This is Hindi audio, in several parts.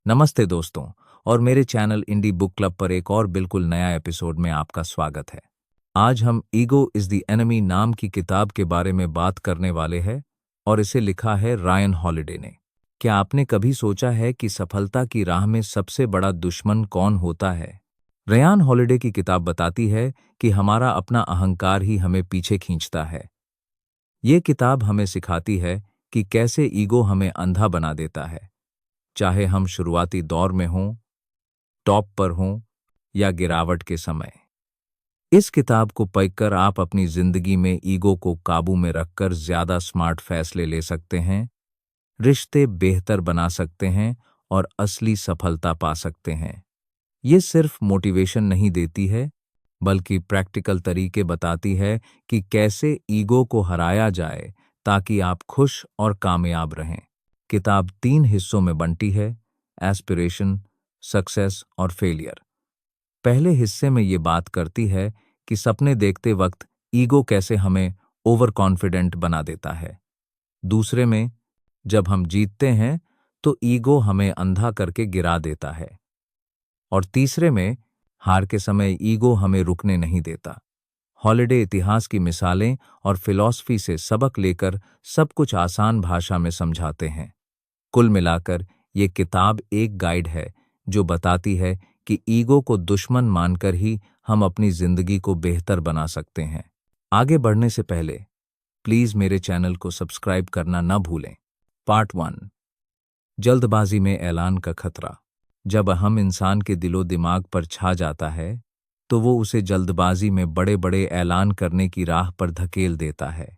नमस्ते दोस्तों। और मेरे चैनल इंडी बुक क्लब पर एक और बिल्कुल नया एपिसोड में आपका स्वागत है। आज हम ईगो इज द एनिमी नाम की किताब के बारे में बात करने वाले हैं और इसे लिखा है रायन हॉलिडे ने। क्या आपने कभी सोचा है कि सफलता की राह में सबसे बड़ा दुश्मन कौन होता है? रायन हॉलिडे की किताब बताती है कि हमारा अपना अहंकार ही हमें पीछे खींचता है। ये किताब हमें सिखाती है कि कैसे ईगो हमें अंधा बना देता है, चाहे हम शुरुआती दौर में हों, टॉप पर हों या गिरावट के समय। इस किताब को पढ़कर आप अपनी जिंदगी में ईगो को काबू में रखकर ज्यादा स्मार्ट फैसले ले सकते हैं, रिश्ते बेहतर बना सकते हैं और असली सफलता पा सकते हैं। ये सिर्फ मोटिवेशन नहीं देती है, बल्कि प्रैक्टिकल तरीके बताती है कि कैसे ईगो को हराया जाए ताकि आप खुश और कामयाब रहें। किताब 3 हिस्सों में बंटी है: एस्पिरेशन, सक्सेस और फेलियर। पहले हिस्से में ये बात करती है कि सपने देखते वक्त ईगो कैसे हमें ओवर कॉन्फिडेंट बना देता है। दूसरे में, जब हम जीतते हैं तो ईगो हमें अंधा करके गिरा देता है। और तीसरे में, हार के समय ईगो हमें रुकने नहीं देता। हॉलिडे इतिहास की मिसालें और फिलॉसफी से सबक लेकर सब कुछ आसान भाषा में समझाते हैं। कुल मिलाकर ये किताब एक गाइड है जो बताती है कि ईगो को दुश्मन मानकर ही हम अपनी जिंदगी को बेहतर बना सकते हैं। आगे बढ़ने से पहले प्लीज मेरे चैनल को सब्सक्राइब करना न भूलें। पार्ट 1, जल्दबाजी में ऐलान का खतरा। जब हम इंसान के दिलो दिमाग पर छा जाता है तो वो उसे जल्दबाजी में बड़े बड़े ऐलान करने की राह पर धकेल देता है।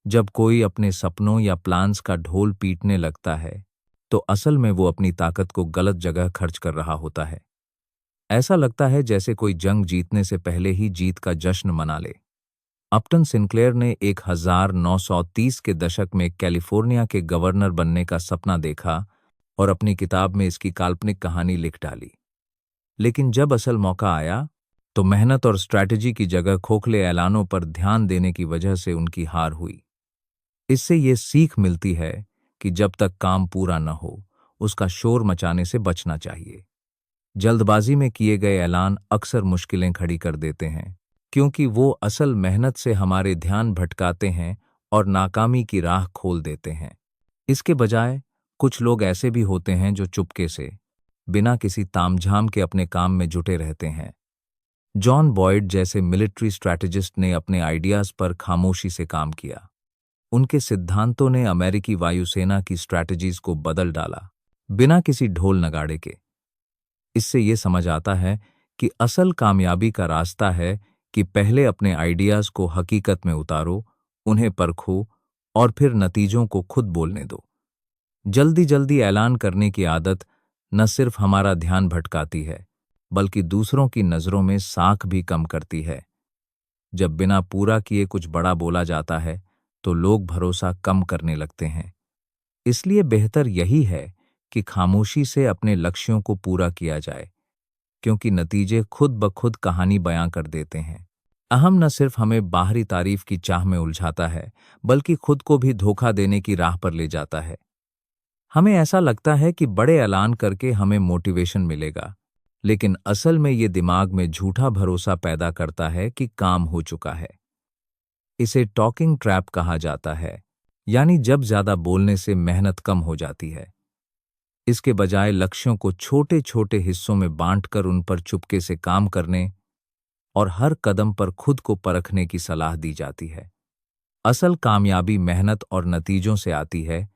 जब कोई अपने सपनों या प्लान्स का ढोल पीटने लगता है तो असल में वो अपनी ताकत को गलत जगह खर्च कर रहा होता है। ऐसा लगता है जैसे कोई जंग जीतने से पहले ही जीत का जश्न मना ले। अपटन सिंक्लेयर ने 1930 के दशक में कैलिफोर्निया के गवर्नर बनने का सपना देखा और अपनी किताब में इसकी काल्पनिक कहानी लिख डाली। लेकिन जब असल मौका आया तो मेहनत और स्ट्रैटेजी की जगह खोखले ऐलानों पर ध्यान देने की वजह से उनकी हार हुई। इससे ये सीख मिलती है कि जब तक काम पूरा न हो उसका शोर मचाने से बचना चाहिए। जल्दबाजी में किए गए ऐलान अक्सर मुश्किलें खड़ी कर देते हैं, क्योंकि वो असल मेहनत से हमारे ध्यान भटकाते हैं और नाकामी की राह खोल देते हैं। इसके बजाय कुछ लोग ऐसे भी होते हैं जो चुपके से, बिना किसी तामझाम के अपने काम में जुटे रहते हैं। जॉन बॉयड जैसे मिलिट्री स्ट्रैटेजिस्ट ने अपने आइडियाज पर खामोशी से काम किया। उनके सिद्धांतों ने अमेरिकी वायुसेना की स्ट्रैटेजीज को बदल डाला, बिना किसी ढोल नगाड़े के। इससे ये समझ आता है कि असल कामयाबी का रास्ता है कि पहले अपने आइडियाज को हकीकत में उतारो, उन्हें परखो और फिर नतीजों को खुद बोलने दो। जल्दी जल्दी ऐलान करने की आदत न सिर्फ हमारा ध्यान भटकाती है, बल्कि दूसरों की नज़रों में साख भी कम करती है। जब बिना पूरा किए कुछ बड़ा बोला जाता है तो लोग भरोसा कम करने लगते हैं। इसलिए बेहतर यही है कि खामोशी से अपने लक्ष्यों को पूरा किया जाए, क्योंकि नतीजे खुद ब खुद कहानी बयां कर देते हैं। अहम न सिर्फ हमें बाहरी तारीफ की चाह में उलझाता है, बल्कि खुद को भी धोखा देने की राह पर ले जाता है। हमें ऐसा लगता है कि बड़े ऐलान करके हमें मोटिवेशन मिलेगा, लेकिन असल में ये दिमाग में झूठा भरोसा पैदा करता है कि काम हो चुका है। इसे टॉकिंग ट्रैप कहा जाता है, यानी जब ज्यादा बोलने से मेहनत कम हो जाती है। इसके बजाय लक्ष्यों को छोटे छोटे हिस्सों में बांटकर उन पर चुपके से काम करने और हर कदम पर खुद को परखने की सलाह दी जाती है। असल कामयाबी मेहनत और नतीजों से आती है,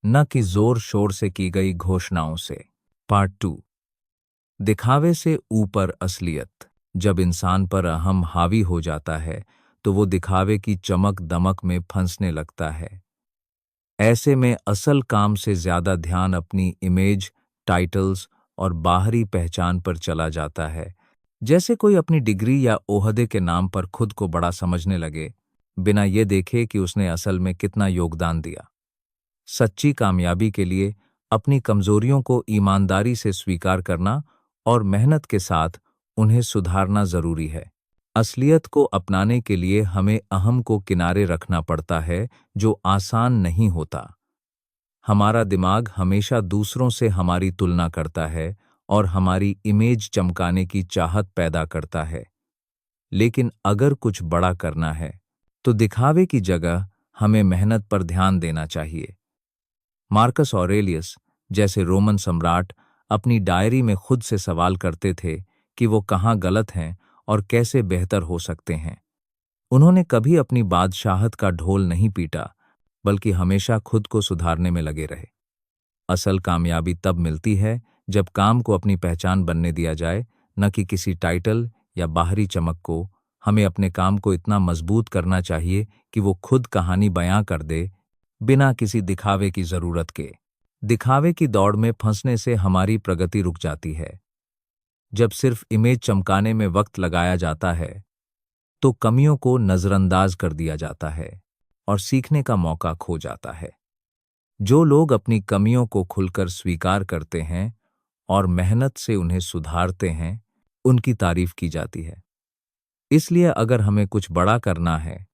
न कि जोर शोर से की गई घोषणाओं से। पार्ट 2, दिखावे से ऊपर असलियत। जब इंसान पर अहम हावी हो जाता है तो वो दिखावे की चमक दमक में फंसने लगता है। ऐसे में असल काम से ज्यादा ध्यान अपनी इमेज, टाइटल्स और बाहरी पहचान पर चला जाता है। जैसे कोई अपनी डिग्री या ओहदे के नाम पर खुद को बड़ा समझने लगे, बिना ये देखे कि उसने असल में कितना योगदान दिया। सच्ची कामयाबी के लिए अपनी कमजोरियों को ईमानदारी से स्वीकार करना और मेहनत के साथ उन्हें सुधारना जरूरी है। असलियत को अपनाने के लिए हमें अहम को किनारे रखना पड़ता है, जो आसान नहीं होता। हमारा दिमाग हमेशा दूसरों से हमारी तुलना करता है और हमारी इमेज चमकाने की चाहत पैदा करता है। लेकिन अगर कुछ बड़ा करना है तो दिखावे की जगह हमें मेहनत पर ध्यान देना चाहिए। मार्कस ऑरेलियस जैसे रोमन सम्राट अपनी डायरी में खुद से सवाल करते थे कि वो कहाँ गलत हैं और कैसे बेहतर हो सकते हैं। उन्होंने कभी अपनी बादशाहत का ढोल नहीं पीटा, बल्कि हमेशा खुद को सुधारने में लगे रहे। असल कामयाबी तब मिलती है जब काम को अपनी पहचान बनने दिया जाए, न कि किसी टाइटल या बाहरी चमक को। हमें अपने काम को इतना मजबूत करना चाहिए कि वो खुद कहानी बयां कर दे, बिना किसी दिखावे की जरूरत के। दिखावे की दौड़ में फंसने से हमारी प्रगति रुक जाती है। जब सिर्फ इमेज चमकाने में वक्त लगाया जाता है तो कमियों को नजरअंदाज कर दिया जाता है और सीखने का मौका खो जाता है। जो लोग अपनी कमियों को खुलकर स्वीकार करते हैं और मेहनत से उन्हें सुधारते हैं, उनकी तारीफ की जाती है। इसलिए अगर हमें कुछ बड़ा करना है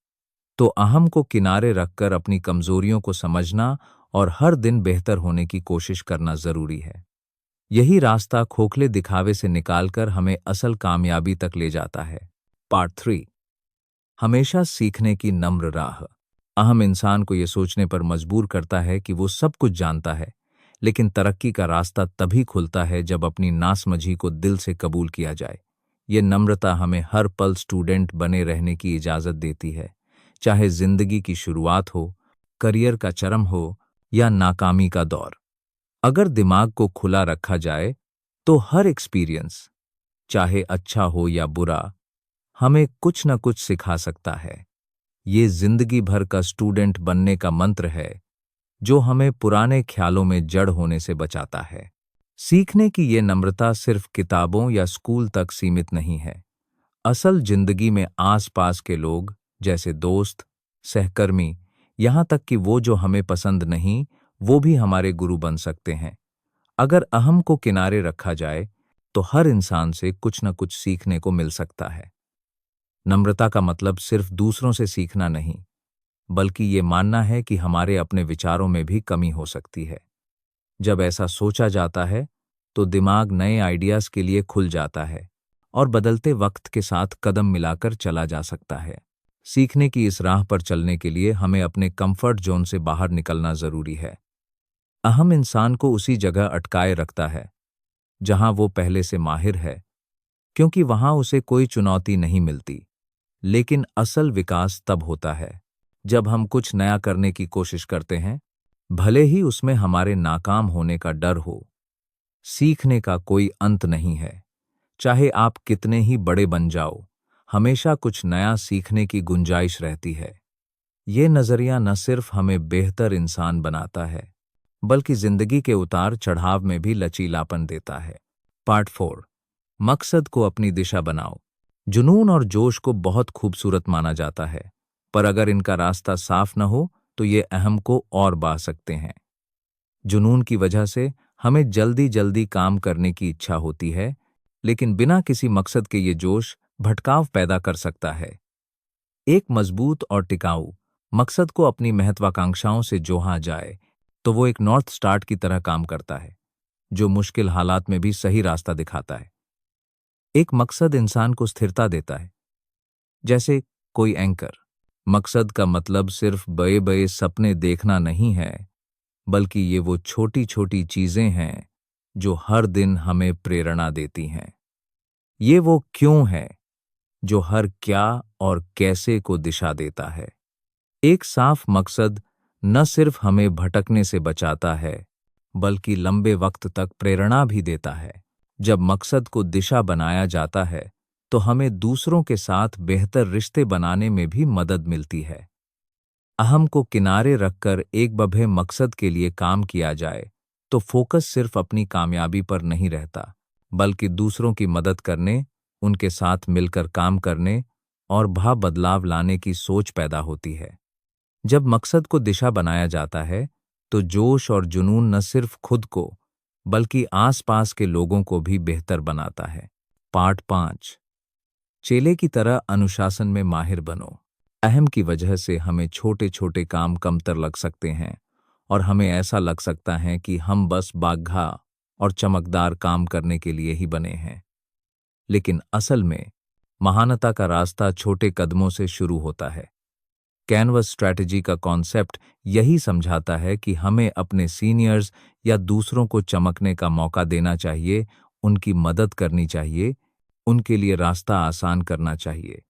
तो अहम को किनारे रखकर अपनी कमजोरियों को समझना और हर दिन बेहतर होने की कोशिश करना जरूरी है। यही रास्ता खोखले दिखावे से निकालकर हमें असल कामयाबी तक ले जाता है। पार्ट 3, हमेशा सीखने की नम्र राह। अहम इंसान को यह सोचने पर मजबूर करता है कि वो सब कुछ जानता है, लेकिन तरक्की का रास्ता तभी खुलता है जब अपनी नासमझी को दिल से कबूल किया जाए। ये नम्रता हमें हर पल स्टूडेंट बने रहने की इजाज़त देती है, चाहे जिंदगी की शुरुआत हो, करियर का चरम हो या नाकामी का दौर। अगर दिमाग को खुला रखा जाए तो हर एक्सपीरियंस, चाहे अच्छा हो या बुरा, हमें कुछ न कुछ सिखा सकता है। ये जिंदगी भर का स्टूडेंट बनने का मंत्र है, जो हमें पुराने ख्यालों में जड़ होने से बचाता है। सीखने की ये नम्रता सिर्फ किताबों या स्कूल तक सीमित नहीं है। असल जिंदगी में आसपास के लोग, जैसे दोस्त, सहकर्मी, यहाँ तक कि वो जो हमें पसंद नहीं, वो भी हमारे गुरु बन सकते हैं। अगर अहम को किनारे रखा जाए तो हर इंसान से कुछ न कुछ सीखने को मिल सकता है। नम्रता का मतलब सिर्फ दूसरों से सीखना नहीं, बल्कि ये मानना है कि हमारे अपने विचारों में भी कमी हो सकती है। जब ऐसा सोचा जाता है तो दिमाग नए आइडियाज के लिए खुल जाता है और बदलते वक्त के साथ कदम मिलाकर चला जा सकता है। सीखने की इस राह पर चलने के लिए हमें अपने कंफर्ट जोन से बाहर निकलना जरूरी है। अहम इंसान को उसी जगह अटकाए रखता है जहां वो पहले से माहिर है, क्योंकि वहां उसे कोई चुनौती नहीं मिलती। लेकिन असल विकास तब होता है जब हम कुछ नया करने की कोशिश करते हैं, भले ही उसमें हमारे नाकाम होने का डर हो। सीखने का कोई अंत नहीं है। चाहे आप कितने ही बड़े बन जाओ, हमेशा कुछ नया सीखने की गुंजाइश रहती है। ये नजरिया न सिर्फ हमें बेहतर इंसान बनाता है, बल्कि जिंदगी के उतार चढ़ाव में भी लचीलापन देता है। पार्ट 4, मकसद को अपनी दिशा बनाओ। जुनून और जोश को बहुत खूबसूरत माना जाता है, पर अगर इनका रास्ता साफ न हो तो ये अहम को और बहा सकते हैं। जुनून की वजह से हमें जल्दी जल्दी काम करने की इच्छा होती है, लेकिन बिना किसी मकसद के ये जोश भटकाव पैदा कर सकता है। एक मजबूत और टिकाऊ मकसद को अपनी महत्वाकांक्षाओं से जोड़ा जाए तो वो एक नॉर्थ स्टार की तरह काम करता है, जो मुश्किल हालात में भी सही रास्ता दिखाता है। एक मकसद इंसान को स्थिरता देता है, जैसे कोई एंकर। मकसद का मतलब सिर्फ बड़े बड़े सपने देखना नहीं है, बल्कि ये वो छोटी छोटी चीजें हैं जो हर दिन हमें प्रेरणा देती हैं। ये वो क्यों है जो हर क्या और कैसे को दिशा देता है। एक साफ मकसद न सिर्फ हमें भटकने से बचाता है, बल्कि लंबे वक्त तक प्रेरणा भी देता है। जब मकसद को दिशा बनाया जाता है तो हमें दूसरों के साथ बेहतर रिश्ते बनाने में भी मदद मिलती है। अहम को किनारे रखकर एक बभे मकसद के लिए काम किया जाए तो फोकस सिर्फ अपनी कामयाबी पर नहीं रहता, बल्कि दूसरों की मदद करने, उनके साथ मिलकर काम करने और बदलाव लाने की सोच पैदा होती है। जब मकसद को दिशा बनाया जाता है तो जोश और जुनून न सिर्फ खुद को, बल्कि आसपास के लोगों को भी बेहतर बनाता है। पार्ट 5, चेले की तरह अनुशासन में माहिर बनो। अहम की वजह से हमें छोटे छोटे काम कमतर लग सकते हैं और हमें ऐसा लग सकता है कि हम बस बाघा और चमकदार काम करने के लिए ही बने हैं। लेकिन असल में महानता का रास्ता छोटे कदमों से शुरू होता है। कैनवस स्ट्रैटेजी का कॉन्सेप्ट यही समझाता है कि हमें अपने सीनियर्स या दूसरों को चमकने का मौका देना चाहिए, उनकी मदद करनी चाहिए, उनके लिए रास्ता आसान करना चाहिए।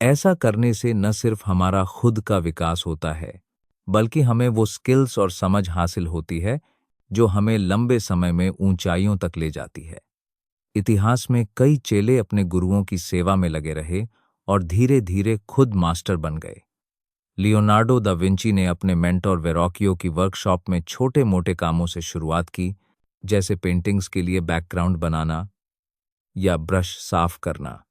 ऐसा करने से न सिर्फ हमारा खुद का विकास होता है, बल्कि हमें वो स्किल्स और समझ हासिल होती है जो हमें लंबे समय में ऊंचाइयों तक ले जाती है। इतिहास में कई चेले अपने गुरुओं की सेवा में लगे रहे और धीरे धीरे खुद मास्टर बन गए। लियोनार्डो दा विंची ने अपने मेंटर वेरोकियो की वर्कशॉप में छोटे मोटे कामों से शुरुआत की, जैसे पेंटिंग्स के लिए बैकग्राउंड बनाना या ब्रश साफ करना।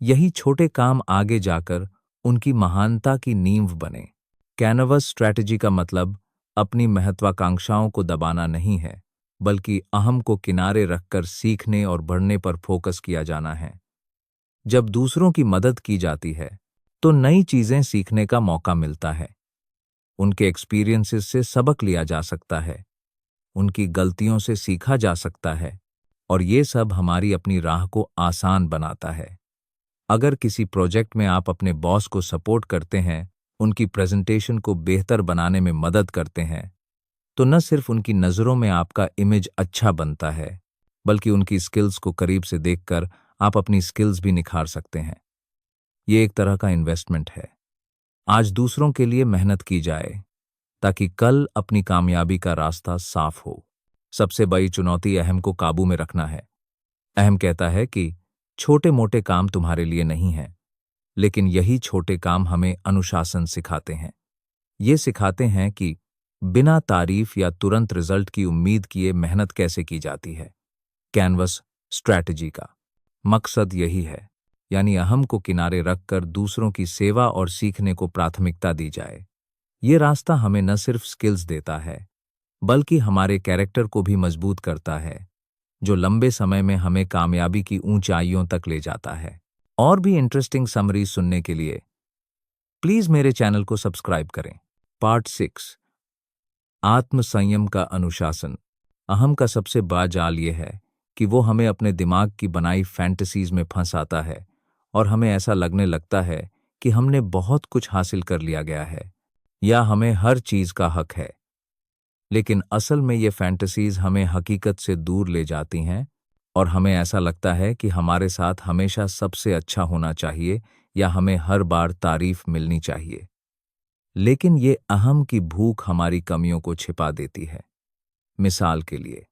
यही छोटे काम आगे जाकर उनकी महानता की नींव बने। कैनवस स्ट्रैटेजी का मतलब अपनी महत्वाकांक्षाओं को दबाना नहीं है, बल्कि अहम को किनारे रखकर सीखने और बढ़ने पर फोकस किया जाना है। जब दूसरों की मदद की जाती है तो नई चीजें सीखने का मौका मिलता है। उनके एक्सपीरियंसेस से सबक लिया जा सकता है, उनकी गलतियों से सीखा जा सकता है, और ये सब हमारी अपनी राह को आसान बनाता है। अगर किसी प्रोजेक्ट में आप अपने बॉस को सपोर्ट करते हैं, उनकी प्रेजेंटेशन को बेहतर बनाने में मदद करते हैं, तो न सिर्फ उनकी नज़रों में आपका इमेज अच्छा बनता है, बल्कि उनकी स्किल्स को करीब से देखकर आप अपनी स्किल्स भी निखार सकते हैं। ये एक तरह का इन्वेस्टमेंट है। आज दूसरों के लिए मेहनत की जाए ताकि कल अपनी कामयाबी का रास्ता साफ हो। सबसे बड़ी चुनौती अहम को काबू में रखना है। अहम कहता है कि छोटे मोटे काम तुम्हारे लिए नहीं हैं, लेकिन यही छोटे काम हमें अनुशासन सिखाते हैं। ये सिखाते हैं कि बिना तारीफ या तुरंत रिजल्ट की उम्मीद किए मेहनत कैसे की जाती है। कैनवस स्ट्रैटेजी का मकसद यही है, यानी अहम को किनारे रखकर दूसरों की सेवा और सीखने को प्राथमिकता दी जाए। ये रास्ता हमें न सिर्फ स्किल्स देता है, बल्कि हमारे कैरेक्टर को भी मजबूत करता है, जो लंबे समय में हमें कामयाबी की ऊंचाइयों तक ले जाता है। और भी इंटरेस्टिंग समरी सुनने के लिए प्लीज मेरे चैनल को सब्सक्राइब करें। पार्ट 6, आत्म संयम का अनुशासन। अहम का सबसे बड़ा जाल ये है कि वो हमें अपने दिमाग की बनाई फैंटेसीज में फंसाता है और हमें ऐसा लगने लगता है कि हमने बहुत कुछ हासिल कर लिया गया है या हमें हर चीज का हक है। लेकिन असल में ये फैंटेसीज हमें हकीकत से दूर ले जाती हैं और हमें ऐसा लगता है कि हमारे साथ हमेशा सबसे अच्छा होना चाहिए या हमें हर बार तारीफ मिलनी चाहिए। लेकिन ये अहम की भूख हमारी कमियों को छिपा देती है। मिसाल के लिए,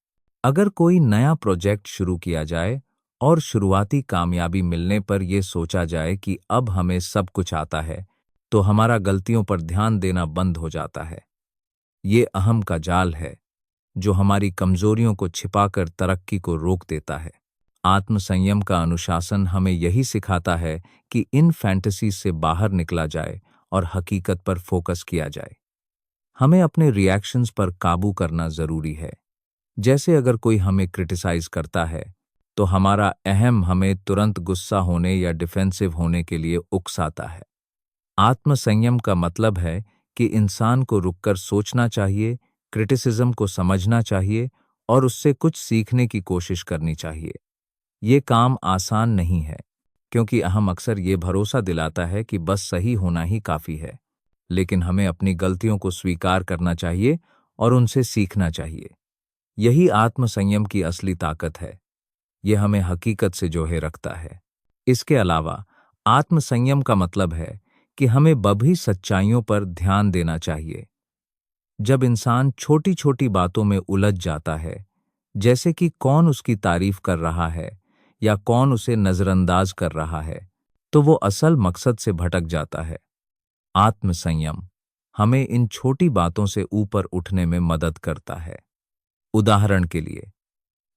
अगर कोई नया प्रोजेक्ट शुरू किया जाए और शुरुआती कामयाबी मिलने पर यह सोचा जाए कि अब हमें सब कुछ आता है, तो हमारा गलतियों पर ध्यान देना बंद हो जाता है। ये अहम का जाल है जो हमारी कमजोरियों को छिपाकर तरक्की को रोक देता है। आत्मसंयम का अनुशासन हमें यही सिखाता है कि इन फैंटेसी से बाहर निकला जाए और हकीकत पर फोकस किया जाए। हमें अपने रिएक्शंस पर काबू करना जरूरी है। जैसे अगर कोई हमें क्रिटिसाइज करता है, तो हमारा अहम हमें तुरंत गुस्सा होने या डिफेंसिव होने के लिए उकसाता है। आत्मसंयम का मतलब है कि इंसान को रुककर सोचना चाहिए, क्रिटिसिज्म को समझना चाहिए और उससे कुछ सीखने की कोशिश करनी चाहिए। ये काम आसान नहीं है, क्योंकि अहम अक्सर ये भरोसा दिलाता है कि बस सही होना ही काफ़ी है। लेकिन हमें अपनी गलतियों को स्वीकार करना चाहिए और उनसे सीखना चाहिए। यही आत्मसंयम की असली ताकत है। यह हमें हकीकत से जोड़े रखता है। इसके अलावा आत्मसंयम का मतलब है कि हमें बड़ी सच्चाइयों पर ध्यान देना चाहिए। जब इंसान छोटी छोटी बातों में उलझ जाता है, जैसे कि कौन उसकी तारीफ कर रहा है या कौन उसे नजरअंदाज कर रहा है, तो वो असल मकसद से भटक जाता है। आत्मसंयम हमें इन छोटी बातों से ऊपर उठने में मदद करता है। उदाहरण के लिए,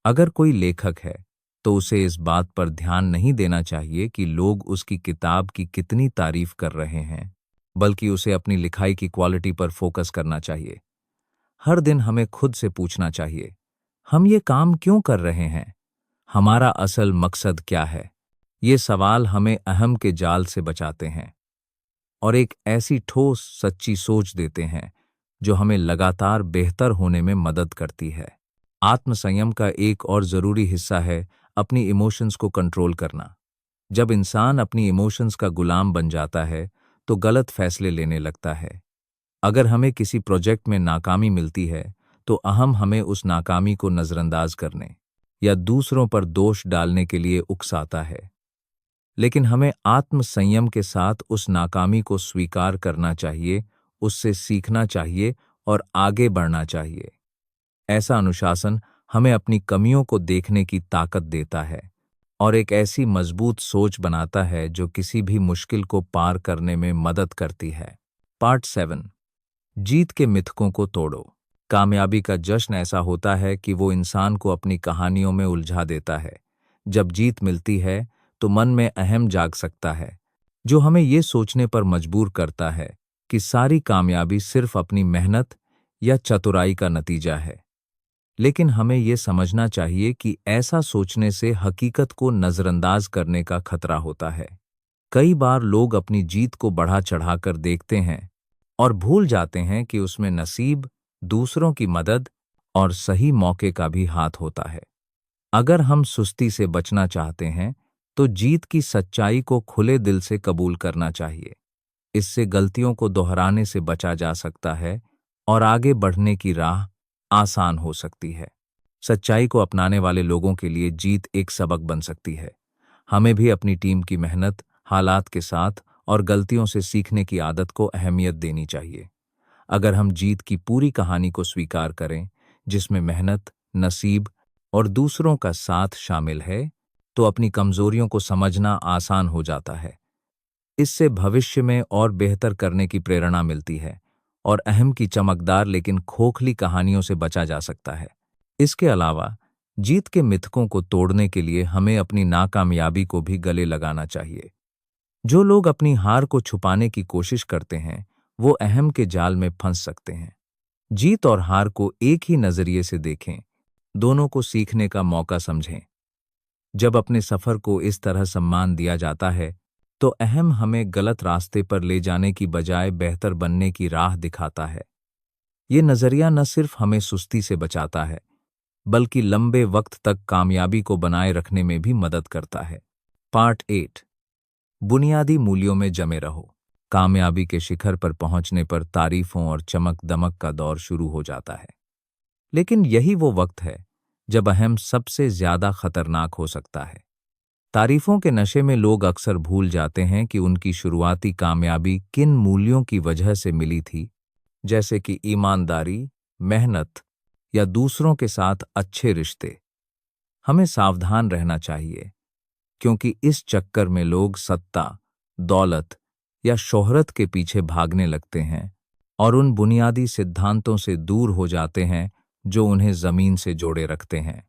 अगर कोई लेखक है तो उसे इस बात पर ध्यान नहीं देना चाहिए कि लोग उसकी किताब की कितनी तारीफ कर रहे हैं, बल्कि उसे अपनी लिखाई की क्वालिटी पर फोकस करना चाहिए। हर दिन हमें खुद से पूछना चाहिए, हम ये काम क्यों कर रहे हैं? हमारा असल मकसद क्या है? ये सवाल हमें अहम के जाल से बचाते हैं और एक ऐसी ठोस सच्ची सोच देते हैं जो हमें लगातार बेहतर होने में मदद करती है। आत्मसंयम का एक और ज़रूरी हिस्सा है अपनी इमोशंस को कंट्रोल करना। जब इंसान अपनी इमोशंस का गुलाम बन जाता है, तो गलत फैसले लेने लगता है। अगर हमें किसी प्रोजेक्ट में नाकामी मिलती है, तो अहम हमें उस नाकामी को नज़रअंदाज करने या दूसरों पर दोष डालने के लिए उकसाता है। लेकिन हमें आत्मसंयम के साथ उस नाकामी को स्वीकार करना चाहिए, उससे सीखना चाहिए और आगे बढ़ना चाहिए। ऐसा अनुशासन हमें अपनी कमियों को देखने की ताकत देता है और एक ऐसी मजबूत सोच बनाता है जो किसी भी मुश्किल को पार करने में मदद करती है। पार्ट 7, जीत के मिथकों को तोड़ो। कामयाबी का जश्न ऐसा होता है कि वो इंसान को अपनी कहानियों में उलझा देता है। जब जीत मिलती है, तो मन में अहम जाग सकता है, जो हमें ये सोचने पर मजबूर करता है कि सारी कामयाबी सिर्फ अपनी मेहनत या चतुराई का नतीजा है। लेकिन हमें ये समझना चाहिए कि ऐसा सोचने से हकीकत को नज़रअंदाज करने का खतरा होता है। कई बार लोग अपनी जीत को बढ़ा चढ़ाकर देखते हैं और भूल जाते हैं कि उसमें नसीब, दूसरों की मदद और सही मौके का भी हाथ होता है। अगर हम सुस्ती से बचना चाहते हैं, तो जीत की सच्चाई को खुले दिल से कबूल करना चाहिए। इससे गलतियों को दोहराने से बचा जा सकता है और आगे बढ़ने की राह आसान हो सकती है। सच्चाई को अपनाने वाले लोगों के लिए जीत एक सबक बन सकती है। हमें भी अपनी टीम की मेहनत, हालात के साथ और गलतियों से सीखने की आदत को अहमियत देनी चाहिए। अगर हम जीत की पूरी कहानी को स्वीकार करें, जिसमें मेहनत, नसीब और दूसरों का साथ शामिल है, तो अपनी कमजोरियों को समझना आसान हो जाता है। इससे भविष्य में और बेहतर करने की प्रेरणा मिलती है और अहम की चमकदार लेकिन खोखली कहानियों से बचा जा सकता है। इसके अलावा जीत के मिथकों को तोड़ने के लिए हमें अपनी नाकामयाबी को भी गले लगाना चाहिए। जो लोग अपनी हार को छुपाने की कोशिश करते हैं, वो अहम के जाल में फंस सकते हैं। जीत और हार को एक ही नजरिए से देखें, दोनों को सीखने का मौका समझें। जब अपने सफर को इस तरह सम्मान दिया जाता है, तो अहम हमें गलत रास्ते पर ले जाने की बजाय बेहतर बनने की राह दिखाता है। ये नजरिया न सिर्फ हमें सुस्ती से बचाता है, बल्कि लंबे वक्त तक कामयाबी को बनाए रखने में भी मदद करता है। पार्ट 8, बुनियादी मूल्यों में जमे रहो। कामयाबी के शिखर पर पहुंचने पर तारीफों और चमक दमक का दौर शुरू हो जाता है। लेकिन यही वो वक्त है जब अहम सबसे ज्यादा खतरनाक हो सकता है। तारीफों के नशे में लोग अक्सर भूल जाते हैं कि उनकी शुरुआती कामयाबी किन मूल्यों की वजह से मिली थी, जैसे कि ईमानदारी, मेहनत या दूसरों के साथ अच्छे रिश्ते। हमें सावधान रहना चाहिए, क्योंकि इस चक्कर में लोग सत्ता, दौलत या शोहरत के पीछे भागने लगते हैं और उन बुनियादी सिद्धांतों से दूर हो जाते हैं जो उन्हें जमीन से जोड़े रखते हैं।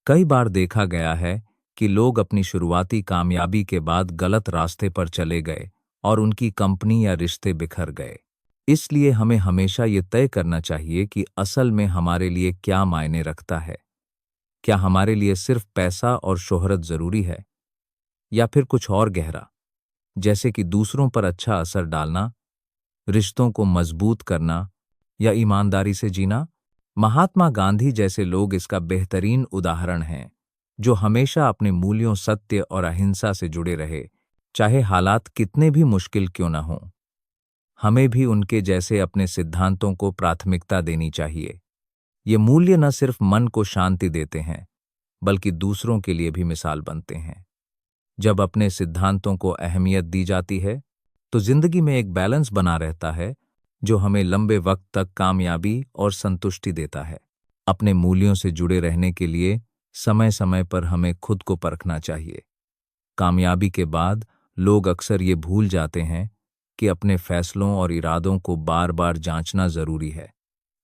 कई बार देखा गया है कि लोग अपनी शुरुआती कामयाबी के बाद गलत रास्ते पर चले गए और उनकी कंपनी या रिश्ते बिखर गए। इसलिए हमें हमेशा ये तय करना चाहिए कि असल में हमारे लिए क्या मायने रखता है। क्या हमारे लिए सिर्फ पैसा और शोहरत जरूरी है, या फिर कुछ और गहरा, जैसे कि दूसरों पर अच्छा असर डालना, रिश्तों को मजबूत करना या ईमानदारी से जीना? महात्मा गांधी जैसे लोग इसका बेहतरीन उदाहरण हैं, जो हमेशा अपने मूल्यों, सत्य और अहिंसा से जुड़े रहे, चाहे हालात कितने भी मुश्किल क्यों न हों। हमें भी उनके जैसे अपने सिद्धांतों को प्राथमिकता देनी चाहिए। ये मूल्य न सिर्फ मन को शांति देते हैं, बल्कि दूसरों के लिए भी मिसाल बनते हैं। जब अपने सिद्धांतों को अहमियत दी जाती है, तो जिंदगी में एक बैलेंस बना रहता है, जो हमें लंबे वक्त तक कामयाबी और संतुष्टि देता है। अपने मूल्यों से जुड़े रहने के लिए समय समय पर हमें खुद को परखना चाहिए। कामयाबी के बाद लोग अक्सर ये भूल जाते हैं कि अपने फैसलों और इरादों को बार बार जांचना जरूरी है।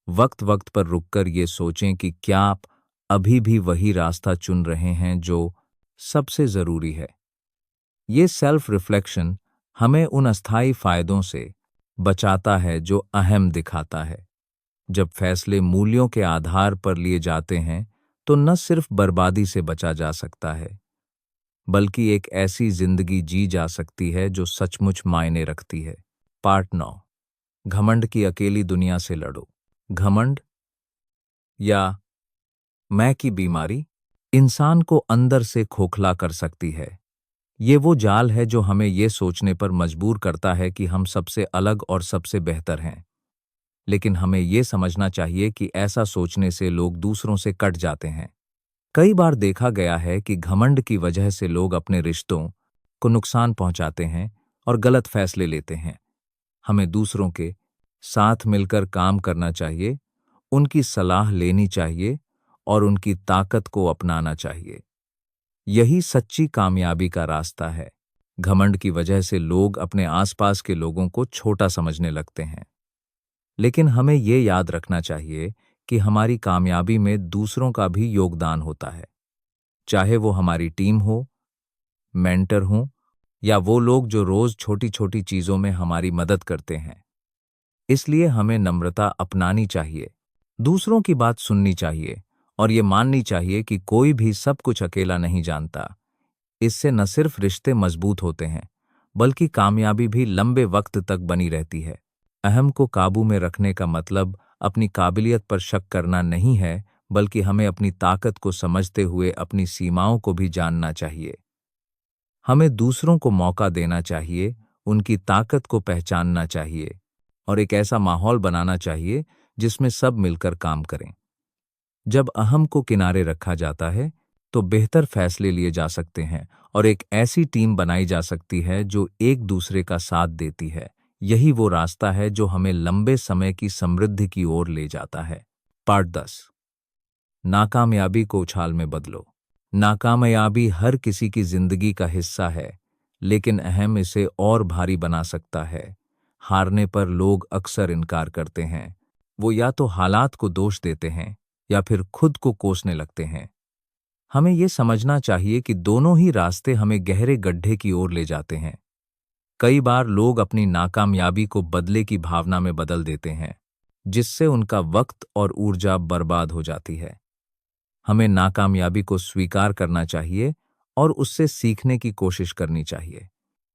वक्त वक्त पर रुककर ये सोचें कि क्या आप अभी भी वही रास्ता चुन रहे हैं जो सबसे जरूरी है। ये सेल्फ रिफ्लेक्शन हमें उन अस्थायी फायदों से बचाता है जो अहम दिखाता है। जब फैसले मूल्यों के आधार पर लिए जाते हैं, तो न सिर्फ बर्बादी से बचा जा सकता है, बल्कि एक ऐसी जिंदगी जी जा सकती है जो सचमुच मायने रखती है। पार्ट 9, घमंड की अकेली दुनिया से लड़ो। घमंड या मैं की बीमारी इंसान को अंदर से खोखला कर सकती है। ये वो जाल है जो हमें ये सोचने पर मजबूर करता है कि हम सबसे अलग और सबसे बेहतर हैं। लेकिन हमें ये समझना चाहिए कि ऐसा सोचने से लोग दूसरों से कट जाते हैं। कई बार देखा गया है कि घमंड की वजह से लोग अपने रिश्तों को नुकसान पहुंचाते हैं और गलत फैसले लेते हैं। हमें दूसरों के साथ मिलकर काम करना चाहिए, उनकी सलाह लेनी चाहिए और उनकी ताकत को अपनाना चाहिए। यही सच्ची कामयाबी का रास्ता है। घमंड की वजह से लोग अपने आसपास के लोगों को छोटा समझने लगते हैं। लेकिन हमें ये याद रखना चाहिए कि हमारी कामयाबी में दूसरों का भी योगदान होता है, चाहे वो हमारी टीम हो, मेंटर हो या वो लोग जो रोज छोटी छोटी चीजों में हमारी मदद करते हैं। इसलिए हमें नम्रता अपनानी चाहिए, दूसरों की बात सुननी चाहिए और ये माननी चाहिए कि कोई भी सब कुछ अकेला नहीं जानता। इससे न सिर्फ रिश्ते मजबूत होते हैं, बल्कि कामयाबी भी लंबे वक्त तक बनी रहती है। अहम को काबू में रखने का मतलब अपनी काबिलियत पर शक करना नहीं है, बल्कि हमें अपनी ताकत को समझते हुए अपनी सीमाओं को भी जानना चाहिए। हमें दूसरों को मौका देना चाहिए, उनकी ताकत को पहचानना चाहिए और एक ऐसा माहौल बनाना चाहिए जिसमें सब मिलकर काम करें। जब अहम को किनारे रखा जाता है तो बेहतर फैसले लिए जा सकते हैं और एक ऐसी टीम बनाई जा सकती है जो एक दूसरे का साथ देती है। यही वो रास्ता है जो हमें लंबे समय की समृद्धि की ओर ले जाता है। पार्ट 10। नाकामयाबी को उछाल में बदलो। नाकामयाबी हर किसी की जिंदगी का हिस्सा है, लेकिन अहम इसे और भारी बना सकता है। हारने पर लोग अक्सर इनकार करते हैं। वो या तो हालात को दोष देते हैं या फिर खुद को कोसने लगते हैं। हमें ये समझना चाहिए कि दोनों ही रास्ते हमें गहरे गड्ढे की ओर ले जाते हैं। कई बार लोग अपनी नाकामयाबी को बदले की भावना में बदल देते हैं, जिससे उनका वक्त और ऊर्जा बर्बाद हो जाती है। हमें नाकामयाबी को स्वीकार करना चाहिए और उससे सीखने की कोशिश करनी चाहिए,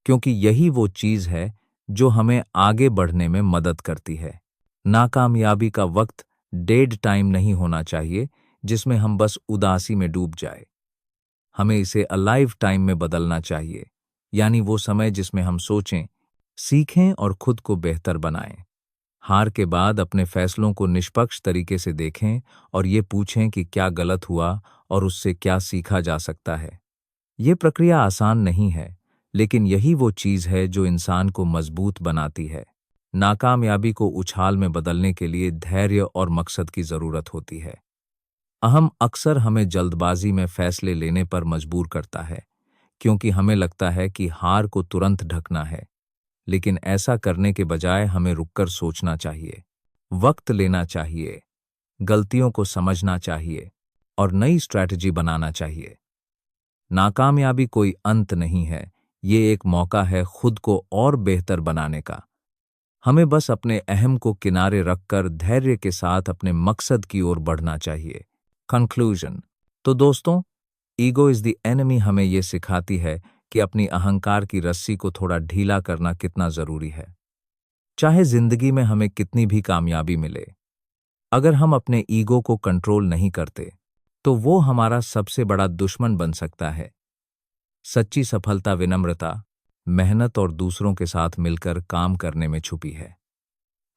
क्योंकि यही वो चीज है जो हमें आगे बढ़ने में मदद करती है। नाकामयाबी का वक्त डेड टाइम नहीं होना चाहिए जिसमें हम बस उदासी में डूब जाए। हमें इसे अलाइव टाइम में बदलना चाहिए, यानी वो समय जिसमें हम सोचें, सीखें और खुद को बेहतर बनाएं। हार के बाद अपने फैसलों को निष्पक्ष तरीके से देखें और ये पूछें कि क्या गलत हुआ और उससे क्या सीखा जा सकता है। ये प्रक्रिया आसान नहीं है, लेकिन यही वो चीज़ है जो इंसान को मजबूत बनाती है। नाकामयाबी को उछाल में बदलने के लिए धैर्य और मकसद की जरूरत होती है। अहम अक्सर हमें जल्दबाजी में फैसले लेने पर मजबूर करता है, क्योंकि हमें लगता है कि हार को तुरंत ढकना है। लेकिन ऐसा करने के बजाय हमें रुककर सोचना चाहिए, वक्त लेना चाहिए, गलतियों को समझना चाहिए और नई स्ट्रैटेजी बनाना चाहिए। नाकामयाबी कोई अंत नहीं है, ये एक मौका है खुद को और बेहतर बनाने का। हमें बस अपने अहम को किनारे रखकर धैर्य के साथ अपने मकसद की ओर बढ़ना चाहिए। कंक्लूजन। तो दोस्तों, ईगो इज द एनिमी हमें ये सिखाती है कि अपनी अहंकार की रस्सी को थोड़ा ढीला करना कितना जरूरी है। चाहे जिंदगी में हमें कितनी भी कामयाबी मिले, अगर हम अपने ईगो को कंट्रोल नहीं करते तो वो हमारा सबसे बड़ा दुश्मन बन सकता है। सच्ची सफलता विनम्रता, मेहनत और दूसरों के साथ मिलकर काम करने में छुपी है।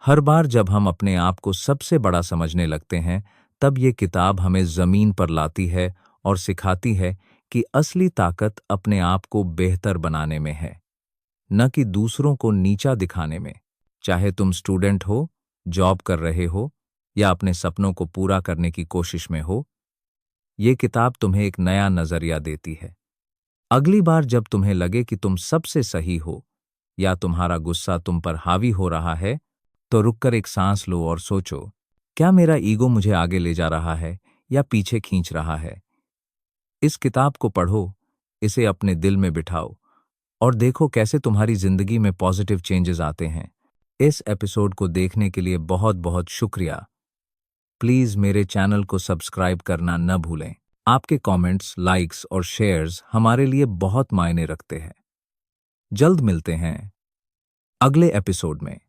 हर बार जब हम अपने आप को सबसे बड़ा समझने लगते हैं, तब ये किताब हमें जमीन पर लाती है और सिखाती है कि असली ताकत अपने आप को बेहतर बनाने में है, न कि दूसरों को नीचा दिखाने में। चाहे तुम स्टूडेंट हो, जॉब कर रहे हो या अपने सपनों को पूरा करने की कोशिश में हो, ये किताब तुम्हें एक नया नजरिया देती है। अगली बार जब तुम्हें लगे कि तुम सबसे सही हो या तुम्हारा गुस्सा तुम पर हावी हो रहा है, तो रुककर एक सांस लो और सोचो, क्या मेरा ईगो मुझे आगे ले जा रहा है या पीछे खींच रहा है? इस किताब को पढ़ो, इसे अपने दिल में बिठाओ और देखो कैसे तुम्हारी जिंदगी में पॉजिटिव चेंजेस आते हैं। इस एपिसोड को देखने के लिए बहुत बहुत शुक्रिया। प्लीज मेरे चैनल को सब्सक्राइब करना न भूलें। आपके कमेंट्स, लाइक्स और शेयर्स हमारे लिए बहुत मायने रखते हैं। जल्द मिलते हैं अगले एपिसोड में।